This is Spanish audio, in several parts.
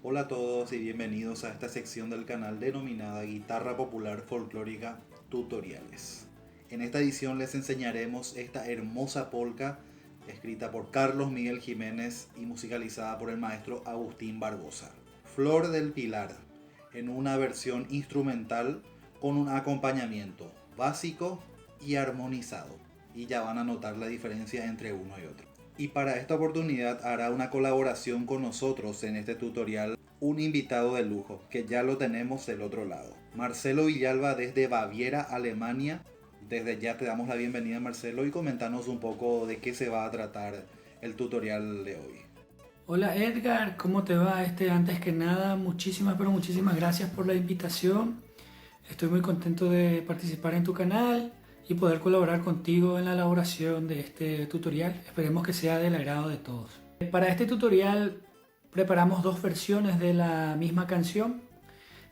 Hola a todos y bienvenidos a esta sección del canal denominada Guitarra Popular Folclórica Tutoriales. En esta edición les enseñaremos esta hermosa polca escrita por Carlos Miguel Jiménez y musicalizada por el maestro Agustín Barbosa. Flor del Pilar, en una versión instrumental con un acompañamiento básico y armonizado. Y ya van a notar la diferencia entre uno y otro. Y para esta oportunidad hará una colaboración con nosotros en este tutorial un invitado de lujo, que ya lo tenemos del otro lado. Marcelo Villalba desde Baviera, Alemania. Desde ya te damos la bienvenida, Marcelo, y comentanos un poco de qué se va a tratar el tutorial de hoy. Hola Edgar, ¿cómo te va? Antes que nada, muchísimas gracias por la invitación. Estoy muy contento de participar en tu canal y poder colaborar contigo en la elaboración de este tutorial. Esperemos que sea del agrado de todos. Para este tutorial preparamos dos versiones de la misma canción.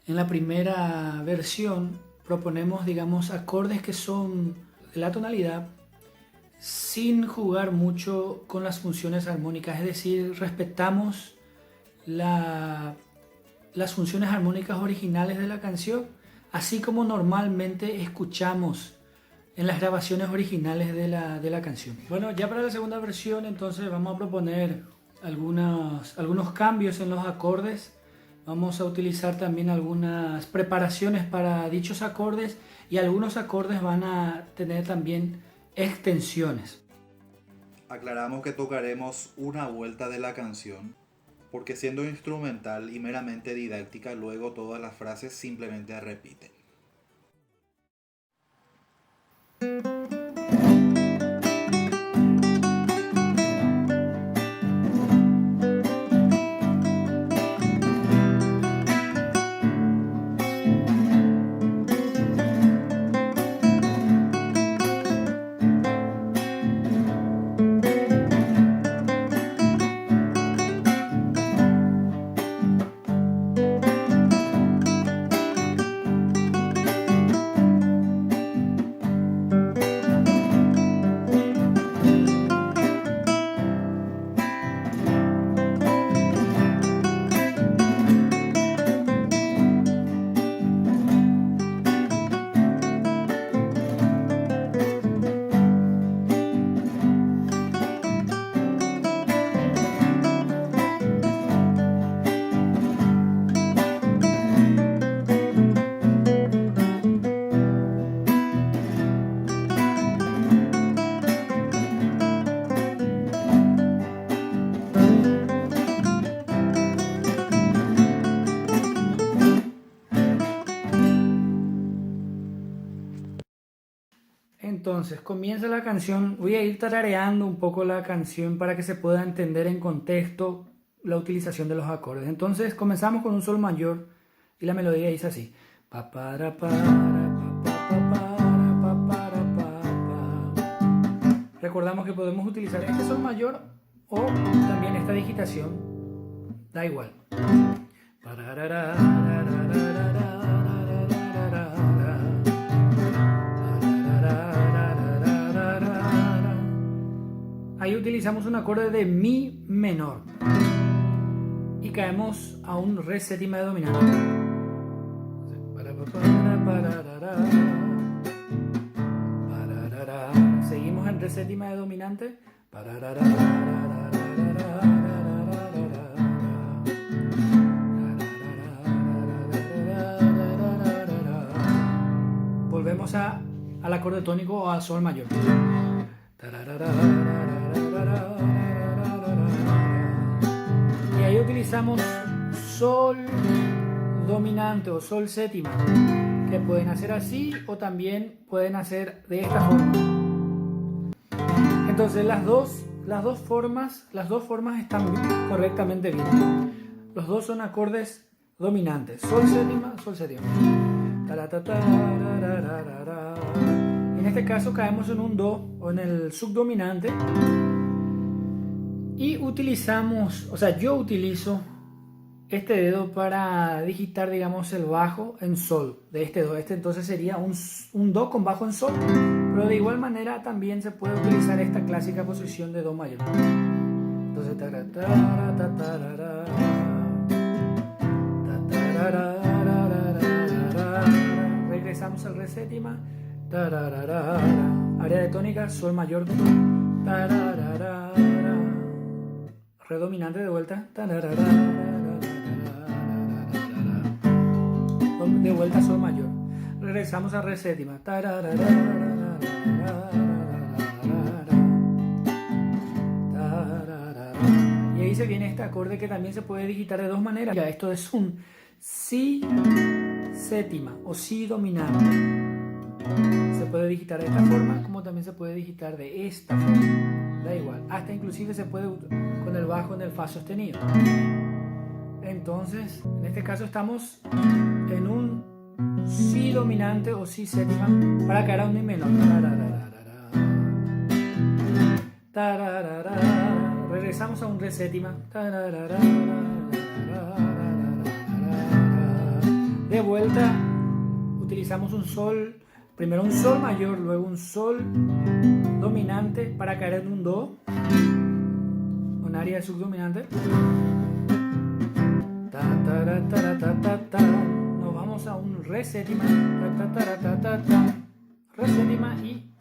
En la primera versión proponemos, acordes que son de la tonalidad sin jugar mucho con las funciones armónicas, es decir, respetamos las funciones armónicas originales de la canción, así como normalmente escuchamos en las grabaciones originales de la canción. Bueno, ya para la segunda versión entonces vamos a proponer algunos cambios en los acordes. Vamos a utilizar también algunas preparaciones para dichos acordes y algunos acordes van a tener también extensiones. Aclaramos que tocaremos una vuelta de la canción, porque siendo instrumental y meramente didáctica, luego todas las frases simplemente repiten. Entonces comienza la canción. Voy a ir tarareando un poco la canción para que se pueda entender en contexto la utilización de los acordes. Entonces comenzamos con un sol mayor y la melodía dice así: pa para pa para pa pa. Recordamos que podemos utilizar este sol mayor o también esta digitación, da igual. Ahí utilizamos un acorde de mi menor y caemos a un re séptima de dominante. Seguimos en re séptima de dominante. Volvemos al acorde tónico o a sol mayor. Y ahí utilizamos sol dominante o sol séptima, que pueden hacer así o también pueden hacer de esta forma. Entonces las dos formas están correctamente bien. Los dos son acordes dominantes, sol séptima, sol séptima. En este caso caemos en un do o en el subdominante y yo utilizo este dedo para digitar, el bajo en sol de este do. Entonces sería un do con bajo en sol, pero de igual manera también se puede utilizar esta clásica posición de do mayor. Entonces Regresamos al re séptima. Área de tónica, sol mayor. Re dominante de vuelta. De vuelta sol mayor. Regresamos a re séptima. Y ahí se viene este acorde que también se puede digitar de dos maneras. Ya, esto es un si séptima o si dominante. Se puede digitar de esta forma como también se puede digitar de esta forma. Da igual. Hasta inclusive se puede con el bajo en el fa sostenido. Entonces, en este caso estamos en un si dominante o si séptima para caer a un mi menor. Regresamos a un re séptima. De vuelta utilizamos un sol, primero un sol mayor, luego un sol dominante para caer en un do, un área de subdominante. Nos vamos a un re séptima, re séptima y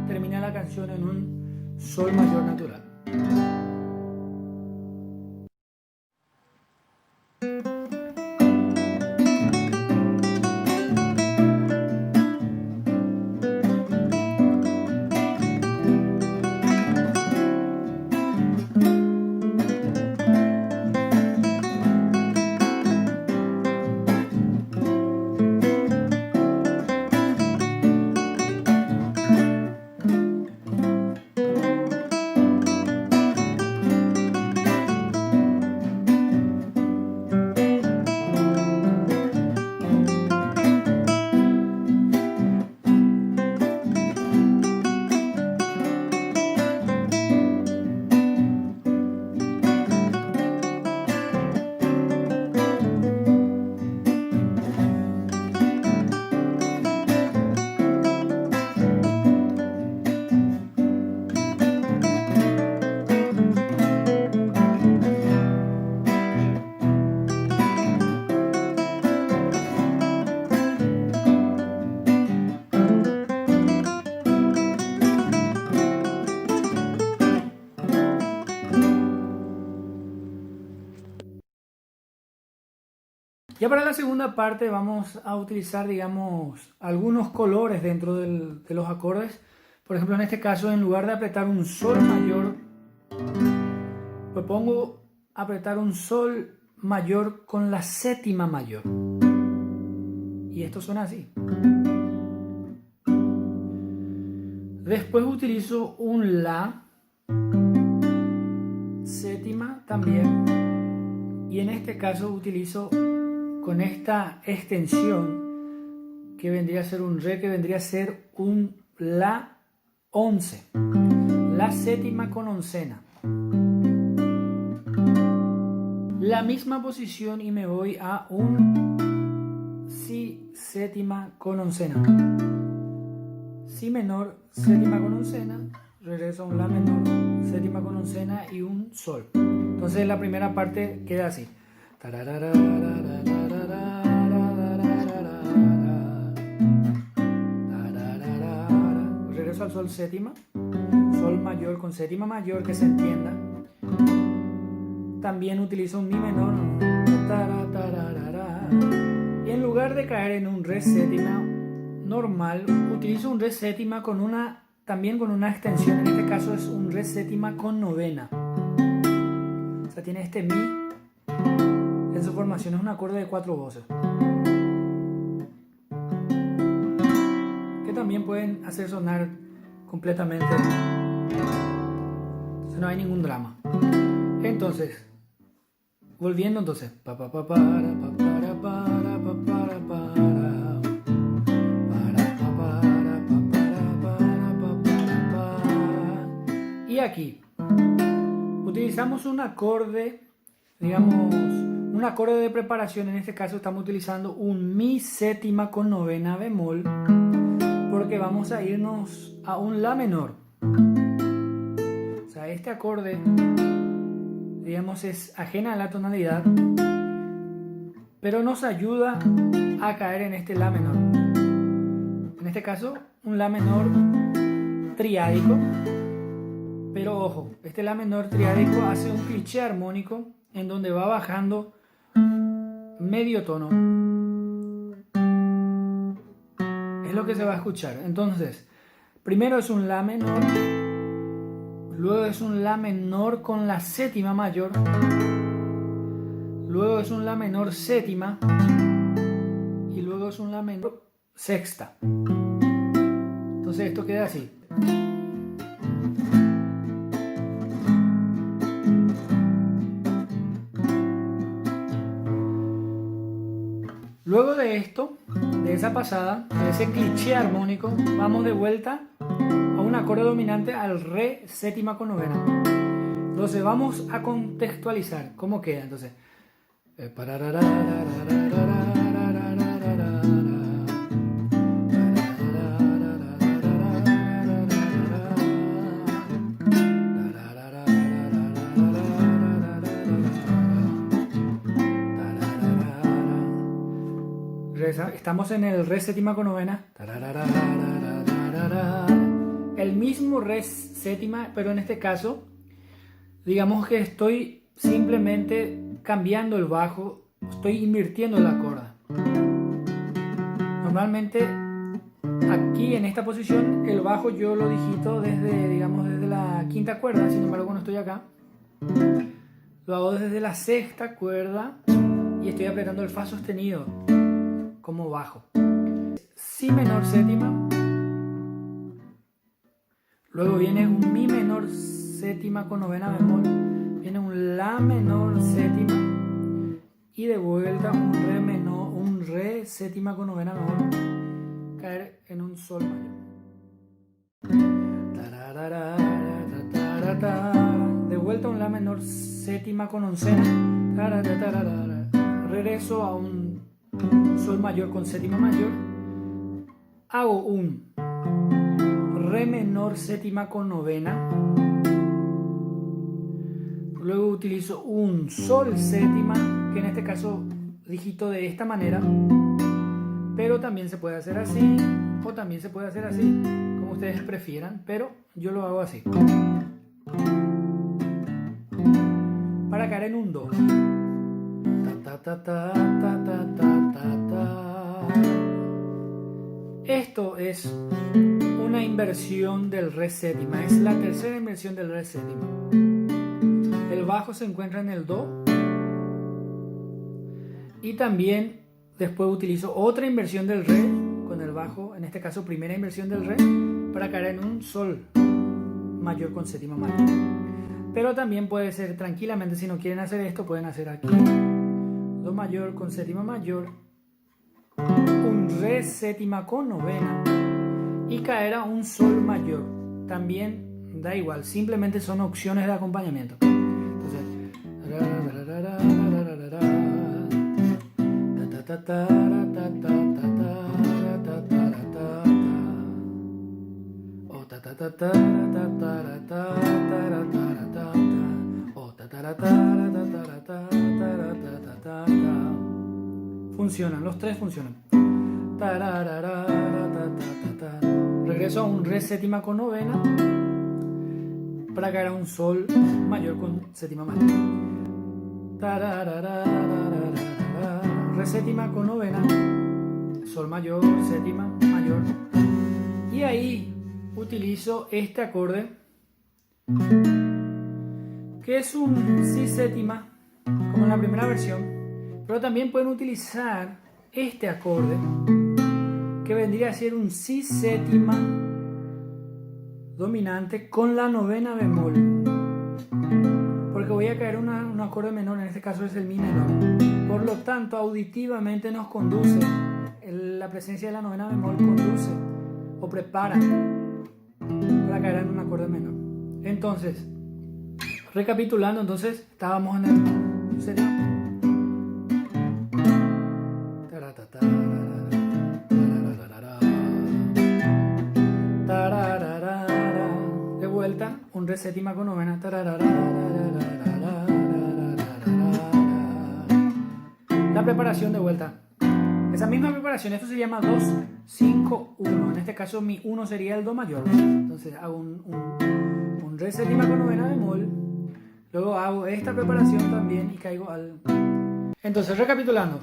termina la canción en un sol mayor natural. Ya para la segunda parte vamos a utilizar, digamos, algunos colores dentro de los acordes. Por ejemplo, en este caso, en lugar de apretar un sol mayor, propongo apretar un sol mayor con la séptima mayor. Y esto suena así. Después utilizo un la séptima también. Y en este caso utilizo con esta extensión que vendría a ser un re, que vendría a ser un la 11, la séptima con oncena, la misma posición y me voy a un si séptima con oncena, si menor séptima con oncena, regreso a un la menor séptima con oncena y un sol. Entonces la primera parte queda así. Regreso al sol séptima, sol mayor con séptima mayor, que se entienda. También utilizo un mi menor y en lugar de caer en un re séptima normal, utilizo un re séptima con una, también con una extensión. En este caso es un re séptima con novena. O sea, tiene este mi. En su formación es un acorde de 4 voces que también pueden hacer sonar completamente, entonces no hay ningún drama. Entonces, volviendo entonces, y aquí utilizamos un acorde, digamos, un acorde de preparación. En este caso estamos utilizando un mi séptima con novena bemol, porque vamos a irnos a un la menor. O sea, este acorde, digamos, es ajena a la tonalidad, pero nos ayuda a caer en este La menor. En este caso, un La menor triádico, pero ojo, este La menor triádico hace un cliché armónico en donde va bajando medio tono. Es lo que se va a escuchar. Entonces, primero es un La menor, luego es un La menor con la séptima mayor, luego es un La menor séptima y luego es un La menor sexta. Entonces esto queda así. Luego de esto, de esa pasada, de ese cliché armónico, vamos de vuelta a un acorde dominante al Re séptima con novena. Entonces vamos a contextualizar cómo queda. Entonces, estamos en el Re séptima con novena. El mismo Re séptima, pero en este caso, digamos que estoy simplemente cambiando el bajo, estoy invirtiendo la cuerda. Normalmente aquí en esta posición el bajo yo lo digito desde, digamos, desde la quinta cuerda. Sin embargo, cuando estoy acá, lo hago desde la sexta cuerda y estoy apretando el Fa sostenido como bajo. Si menor séptima, luego viene un Mi menor séptima con novena bemol, viene un La menor séptima y de vuelta un Re menor, un Re séptima con novena bemol, caer en un Sol mayor. De vuelta un La menor séptima con oncena, regreso a un Sol mayor con séptima mayor, hago un Re menor séptima con novena, luego utilizo un Sol séptima, que en este caso digito de esta manera, pero también se puede hacer así o también se puede hacer así, como ustedes prefieran, pero yo lo hago así, para caer en un Do. Esto es una inversión del Re séptima, es la tercera inversión del Re séptima. El bajo se encuentra en el Do y también después utilizo otra inversión del Re con el bajo, en este caso primera inversión del Re, para caer en un Sol mayor con séptima mayor. Pero también puede ser tranquilamente, si no quieren hacer esto, pueden hacer aquí Do mayor con séptima mayor, un Re séptima con novena y caer a un Sol mayor. También da igual, simplemente son opciones de acompañamiento. Entonces, funcionan, los tres funcionan. Regreso a un Re séptima con novena para caer a un Sol mayor con séptima mayor. Re séptima con novena, Sol mayor, séptima mayor. Y ahí utilizo este acorde, que es un Si séptima, como en la primera versión, pero también pueden utilizar este acorde, que vendría a ser un Si séptima dominante con la novena bemol, porque voy a caer un acorde menor, en este caso es el Mi menor. Por lo tanto, auditivamente nos conduce, la presencia de la novena bemol conduce o prepara para caer en un acorde menor. Entonces, recapitulando, entonces estábamos en el sería de vuelta un Re séptima con novena. La preparación de vuelta. Esa misma preparación, esto se llama 2, 5, 1. En este caso mi 1 sería el Do mayor. Entonces hago un Re séptima con novena bemol. Luego hago esta preparación también y caigo al... Entonces, recapitulando.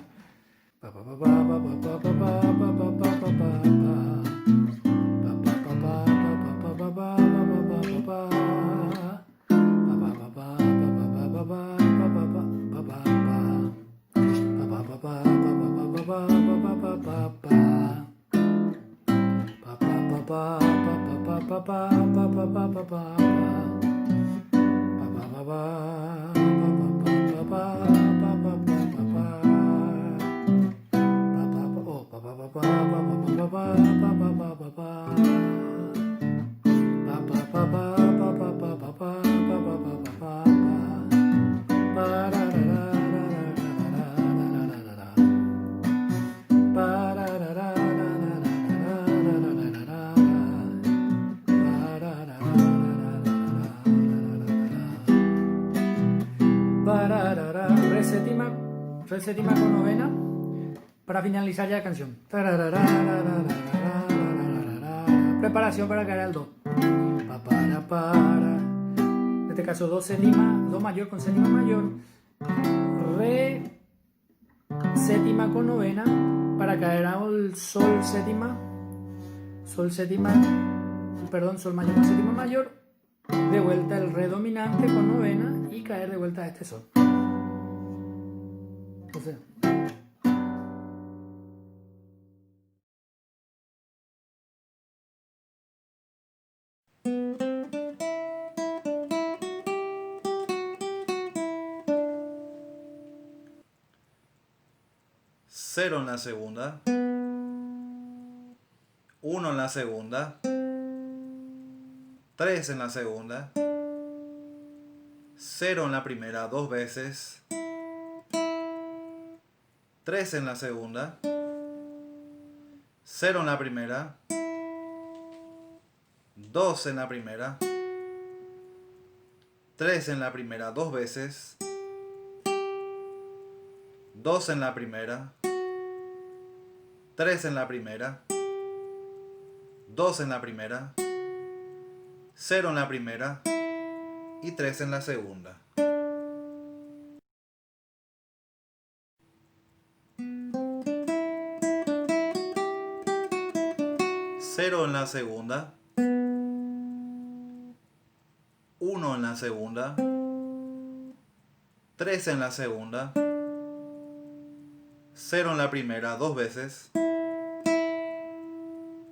Re séptima con novena para finalizar ya la canción. Preparación para caer al Do. En este caso Do séptima, Do mayor con séptima mayor, Re séptima con novena para caer al Sol séptima, Sol mayor con séptima mayor, de vuelta el Re dominante con novena y caer de vuelta a este Sol. Entonces, cero en la segunda, 1 en la segunda, 3 en la segunda, 0 en la primera 2 veces, 3 en la segunda, 0 en la primera, 2 en la primera, 3 en la primera 2 veces, 2 en la primera, 3 en la primera, 2 en la primera, 0 en la primera y 3 en la segunda. Cero en la segunda, 1 en la segunda, 3 en la segunda, 0 en la primera 2 veces,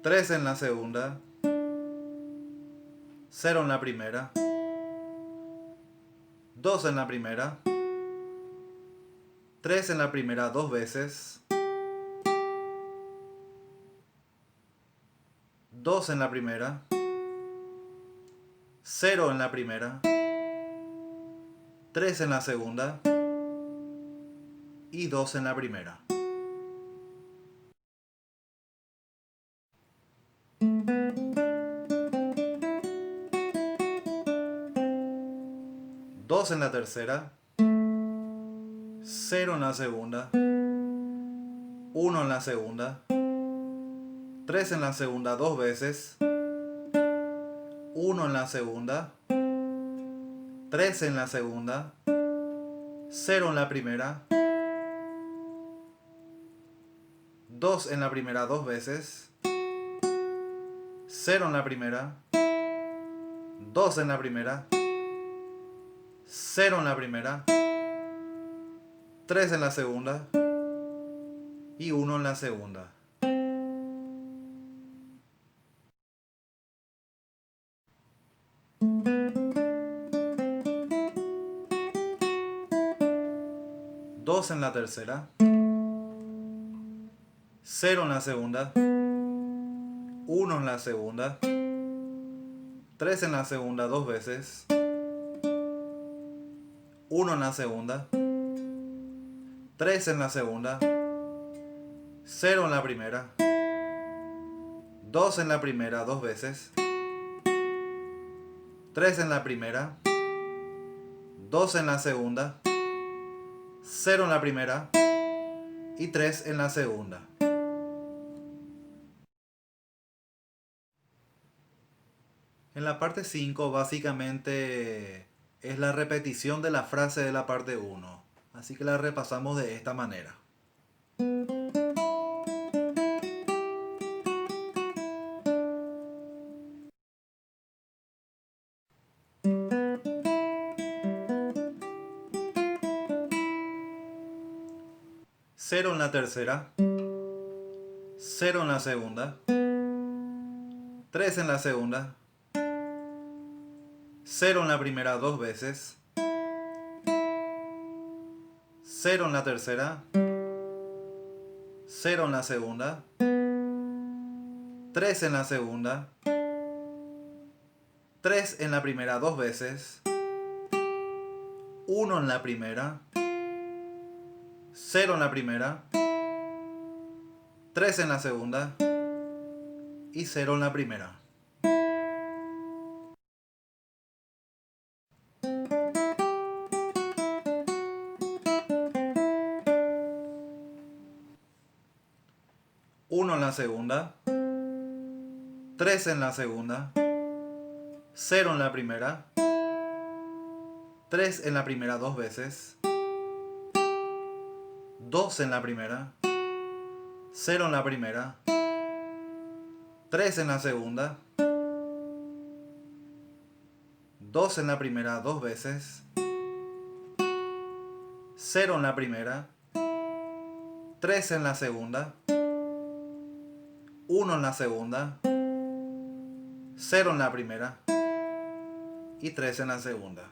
3 en la segunda, 0 en la primera, 2 en la primera, 3 en la primera 2 veces, 2 en la primera, 0 en la primera, 3 en la segunda y 2 en la primera. Dos en la tercera, 0 en la segunda, 1 en la segunda, 3 en la segunda 2 veces, 1 en la segunda, 3 en la segunda, 0 en la primera, 2 en la primera 2 veces, 0 en la primera, 2 en la primera, 0 en la primera, 3 en la segunda y 1 en la segunda. Dos en la tercera, 0 en la segunda, 1 en la segunda, 3 en la segunda 2 veces, 1 en la segunda, 3 en la segunda, 0 en la primera, 2 en la primera 2 veces, 3 en la primera, 2 en la segunda, 0 en la primera, y 3 en la segunda. En la parte 5 básicamente es la repetición de la frase de la parte 1, así que la repasamos de esta manera. Cero en la tercera, 0 en la segunda, 3 en la segunda, 0 en la primera dos veces, 0 en la tercera, 0 en la segunda, 3 en la segunda, 3 en la primera dos veces, 1 en la primera, 0 en la primera, 3 en la segunda y 0 en la primera. Uno en la segunda, 3 en la segunda, 0 en la primera, 3 en la primera dos veces, 2 en la primera, 0 en la primera, 3 en la segunda, 2 en la primera dos veces, 0 en la primera, 3 en la segunda, 1 en la segunda, 0 en la primera y 3 en la segunda.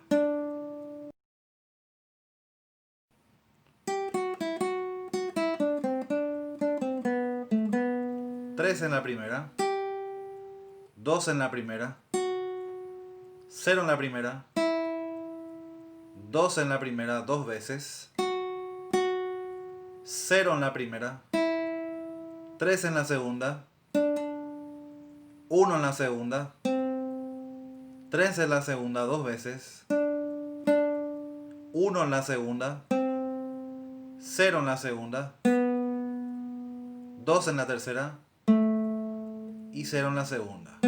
Tres en la primera, 2 en la primera, 0 en la primera, 2 en la primera dos veces, 0 en la primera, 3 en la segunda, 1 en la segunda, 3 en la segunda dos veces, 1 en la segunda, 0 en la segunda, 2 en la tercera y 0 en la segunda.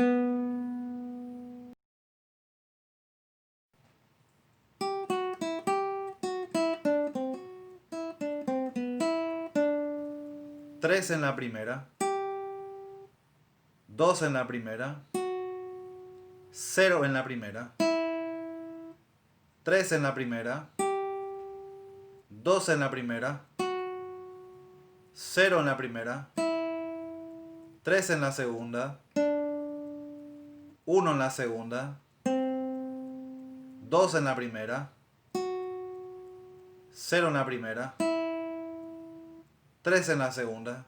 Tres en la primera, 2 en la primera, 0 en la primera, 3 en la primera, 2 en la primera, 0 en la primera, 3 en la segunda, 1 en la segunda, 2 en la primera, 0 en la primera, 3 en la segunda,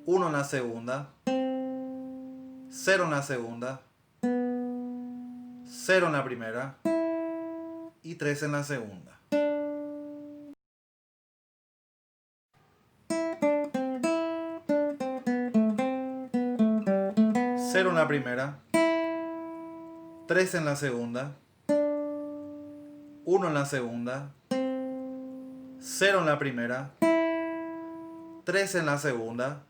1 en la segunda, 0 en la segunda, 0 en la primera y 3 en la segunda. Cero en la primera, 3 en la segunda, 1 en la segunda, 0 en la primera, 3 en la segunda,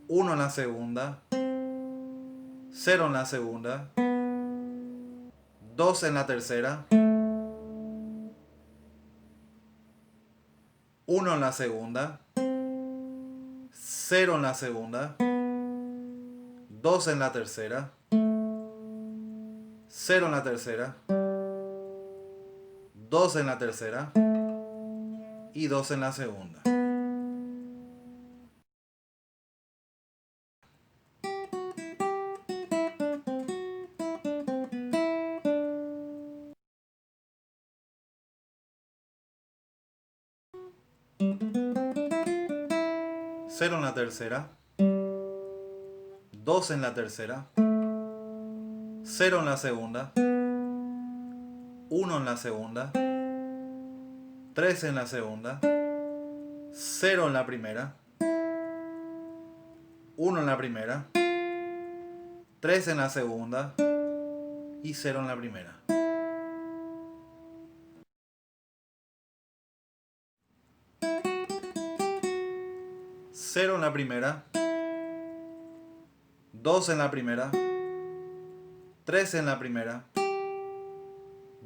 1 en la segunda, 0 en la segunda, 2 en la tercera, 1 en la segunda, 0 en la segunda, 2 en la tercera, 0 en la tercera, 2 en la tercera y 2 en la segunda. Cero en la tercera, 2 en la tercera, 0 en la segunda, 1 en la segunda, 3 en la segunda, 0 en la primera, 1 en la primera, 3 en la segunda y 0 en la primera. 0 en la primera, 2 en la primera, 3 en la primera,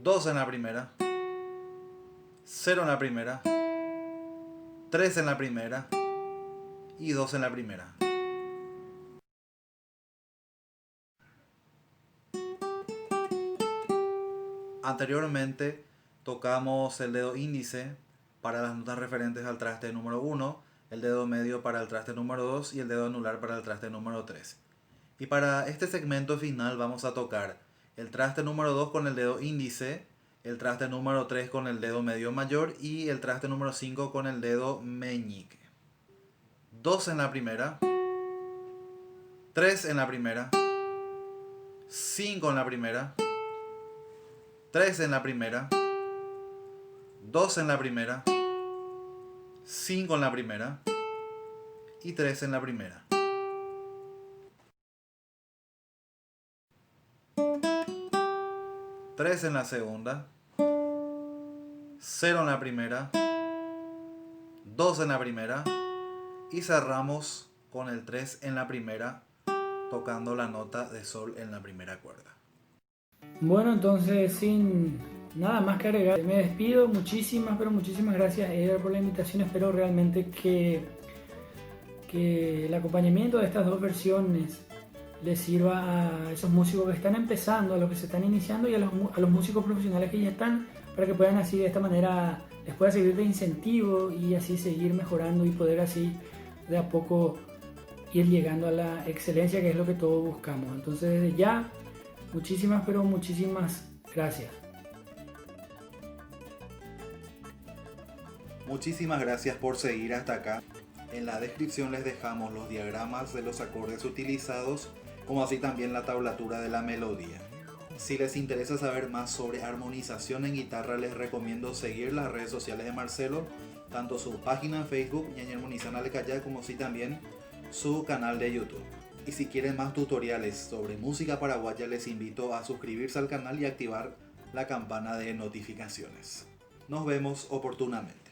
2 en la primera, 0 en la primera, 3 en la primera y 2 en la primera. Anteriormente tocamos el dedo índice para las notas referentes al traste número 1, el dedo medio para el traste número 2 y el dedo anular para el traste número 3. Y para este segmento final vamos a tocar el traste número 2 con el dedo índice, el traste número 3 con el dedo medio mayor y el traste número 5 con el dedo meñique. 2 en la primera, 3 en la primera, 5 en la primera, 3 en la primera, 2 en la primera, 5 en la primera y 3 en la primera. Tres en la segunda, 0 en la primera, 2 en la primera y cerramos con el 3 en la primera, tocando la nota de sol en la primera cuerda. Bueno, entonces sin nada más que agregar, me despido. Muchísimas, pero muchísimas gracias, Eder, por la invitación. Espero realmente que el acompañamiento de estas dos versiones les sirva a esos músicos que están empezando, a los que se están iniciando y a los músicos profesionales que ya están, para que puedan así de esta manera les pueda servir de incentivo y así seguir mejorando y poder así de a poco ir llegando a la excelencia, que es lo que todos buscamos. Entonces desde ya, muchísimas, pero muchísimas gracias. Muchísimas gracias por seguir hasta acá. En la descripción les dejamos los diagramas de los acordes utilizados, como así también la tablatura de la melodía. Si les interesa saber más sobre armonización en guitarra, les recomiendo seguir las redes sociales de Marcelo, tanto su página en Facebook, Ñaña Armonizando Alecayá, como así también su canal de YouTube. Y si quieren más tutoriales sobre música paraguaya, les invito a suscribirse al canal y activar la campana de notificaciones. Nos vemos oportunamente.